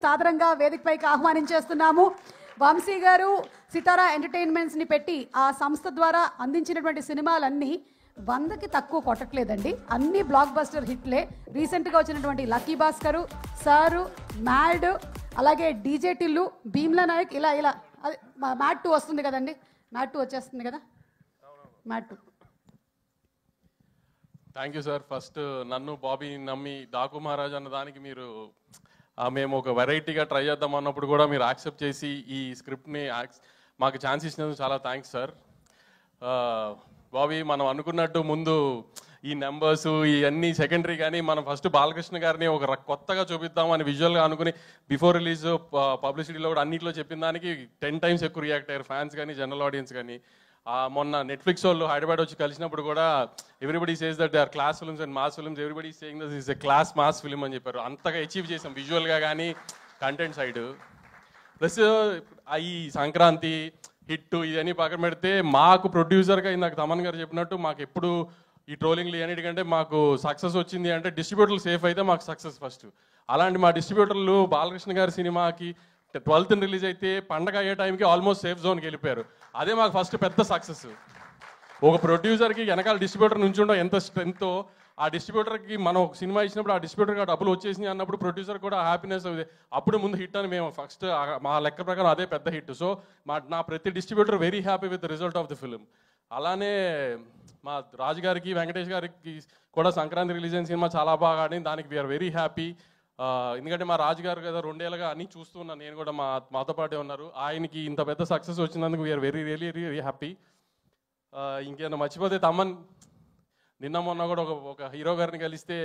సాదరంగా వేదికపైకి ఆహ్వానించేస్తున్నాము. వంశీ గారు సితారా ఎంటర్టైన్మెంట్స్ ని పెట్టి ఆ సంస్థ ద్వారా అందించినటువంటి సినిమాలన్నీ 100కి తక్కువ కొట్టట్లేదండి. అన్ని బ్లాక్ బస్టర్ హిట్లే. రీసెంట్గా వచ్చినటువంటి లక్కీ భాస్కరు, సారు, మ్యాడ్, అలాగే డీజే టిల్లు, భీమ్లా నాయక్, ఇలా ఇలా అదే మ్యాడ్ 2 వస్తుంది కదండి. మ్యాడ్ 2 వచ్చేస్తుంది కదా. Mad 2. Thank you sir. First నన్ను బాబీ నమ్మి డాకు మహారాజ్ అన్న దానికి మీరు మేము ఒక వెరైటీగా ట్రై చేద్దాం అన్నప్పుడు కూడా మీరు యాక్సెప్ట్ చేసి ఈ స్క్రిప్ట్ని మాకు ఛాన్స్ ఇచ్చినందుకు చాలా థ్యాంక్స్ సార్. బాబీ, మనం అనుకున్నట్టు ముందు ఈ నెంబర్స్ ఇవన్నీ సెకండరీ, కానీ మనం ఫస్ట్ బాలకృష్ణ గారిని ఒక కొత్తగా చూపిద్దాం అని విజువల్గా అనుకుని బిఫోర్ రిలీజ్ పబ్లిసిటీలో కూడా అన్నింటిలో చెప్పిన దానికి 10 times ఎక్కువ రియాక్ట్ అయ్యారు ఫ్యాన్స్ కానీ జనరల్ ఆడియన్స్ కానీ. మొన్న నెట్ఫ్లిక్స్ వాళ్ళు హైదరాబాద్ వచ్చి కలిసినప్పుడు కూడా everybody says that they are class films and mass films, everybody saying that is a class mass film అని చెప్పారు. అంతగా అచీవ్ చేసాం విజువల్గా కానీ కంటెంట్ సైడ్. ప్లస్ ఈ సంక్రాంతి హిట్ ఇవన్నీ పక్కన పెడితే మాకు ప్రొడ్యూసర్గా ఇందాక తమన్ గారు చెప్పినట్టు మాకు ఎప్పుడు ఈ ట్రోలింగ్లు అన్నిటికంటే మాకు సక్సెస్ వచ్చింది అంటే డిస్ట్రిబ్యూటర్లు సేఫ్ అయితే మాకు సక్సెస్ ఫస్ట్. అలాంటి మా డిస్ట్రిబ్యూటర్లు బాలకృష్ణ గారి సినిమాకి 12th రిలీజ్ అయితే పండగ అయ్యే టైంకి ఆల్మోస్ట్ సేఫ్ జోన్కి వెళ్ళిపోయారు. అదే మాకు ఫస్ట్ పెద్ద సక్సెస్. ఒక ప్రొడ్యూసర్కి వెనకాల డిస్ట్రిబ్యూటర్ నుంచి ఉండడం ఎంత స్ట్రెంగ్తో, ఆ డిస్ట్రిబ్యూటర్కి మనం ఒక సినిమా ఇచ్చినప్పుడు ఆ డిస్ట్రిబ్యూటర్కి డబ్బులు వచ్చేసినాయి అన్నప్పుడు ప్రొడ్యూసర్ కూడా హ్యాపీనెస్ అవుతుంది. అప్పుడు ముందు హిట్ అని మేము ఫస్ట్ మా లెక్క ప్రకారం అదే పెద్ద హిట్. సో నా ప్రతి distributor very happy with the result of the film. అలానే మా రాజు గారికి వెంకటేష్ గారికి కూడా సంక్రాంతి రిలీజ్ అయిన సినిమా చాలా బాగా ఆడింది. దానికి వీఆర్ వెరీ హ్యాపీ. ఎందుకంటే మా రాజుగారు కదా 2 ఏళ్ళుగా అన్నీ చూస్తున్నాను, నేను కూడా మాతో పాటే ఉన్నారు. ఆయనకి ఇంత పెద్ద సక్సెస్ వచ్చినందుకు వీఆర్ వెరీ రియలీ హ్యాపీ. ఇంకేమైనా మర్చిపోతే తమన్ నిన్న మొన్న కూడా ఒక హీరో గారిని కలిస్తే,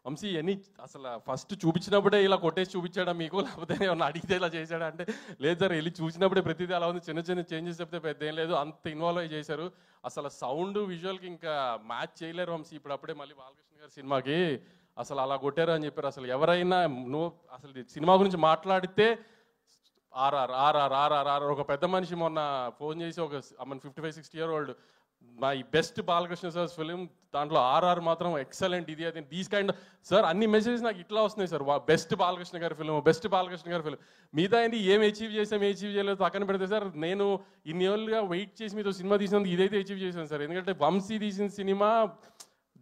వంశీ ఎన్ని అసలు ఫస్ట్ చూపించినప్పుడే ఇలా కొట్టేసి చూపించాడా మీకు, లేకపోతే ఏమన్నా అడిగితే ఇలా చేశాడా అంటే, లేదు సార్ వెళ్ళి చూసినప్పుడే ప్రతిదీ అలా ఉంది, చిన్న చిన్న చేంజెస్ చెప్తే పెద్ద ఏం లేదు, అంత ఇన్వాల్వ్ అయ్యి చేశారు. అసలు సౌండ్ విజువల్కి ఇంకా మ్యాచ్ చేయలేరు వంశీ. ఇప్పుడు అప్పుడే మళ్ళీ బాలకృష్ణ గారి సినిమాకి అసలు అలా కొట్టారు అని చెప్పారు. అసలు ఎవరైనా అసలు సినిమా గురించి మాట్లాడితే ఆర్ఆర్ ఒక పెద్ద మనిషి మొన్న ఫోన్ చేసి ఒక 55-60 year old my best Balakrishna sir film, దాంట్లో ఆర్ఆర్ మాత్రం ఎక్సలెంట్, ఇది అది దీస్ కైండ్ సార్ అన్ని మెసేజెస్ నాకు ఇట్లా వస్తున్నాయి సార్. బెస్ట్ బాలకృష్ణ గారి ఫిలిం, బెస్ట్ బాలకృష్ణ గారి ఫిలిం. మిగతా ఏంటి ఏం అచీవ్ చేసాం ఏం అచీవ్ చేయలేదు పక్కన పెడితే సార్, నేను ఇన్ని ఏళ్ళుగా వెయిట్ చేసి మీతో సినిమా తీసినందుకు ఇదైతే అచీవ్ చేశాను సార్. ఎందుకంటే వంశీ తీసిన సినిమా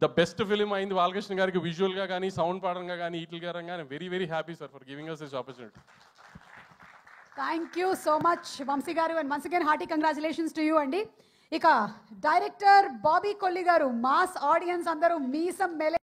ద బెస్ట్ ఫిలిం అయింది బాలకృష్ణ గారికి, విజువల్గా కానీ సౌండ్ పరంగా కానీ ఈటిల్ గారంగా. Very happy sir for giving us this opportunity. Thank you so much Vamsi garu, and once again hearty congratulations to you అండి. ఇక డైరెక్టర్ బాబీ కొల్లి గారు, మాస్ ఆడియన్స్ అందరూ మీసం మెలే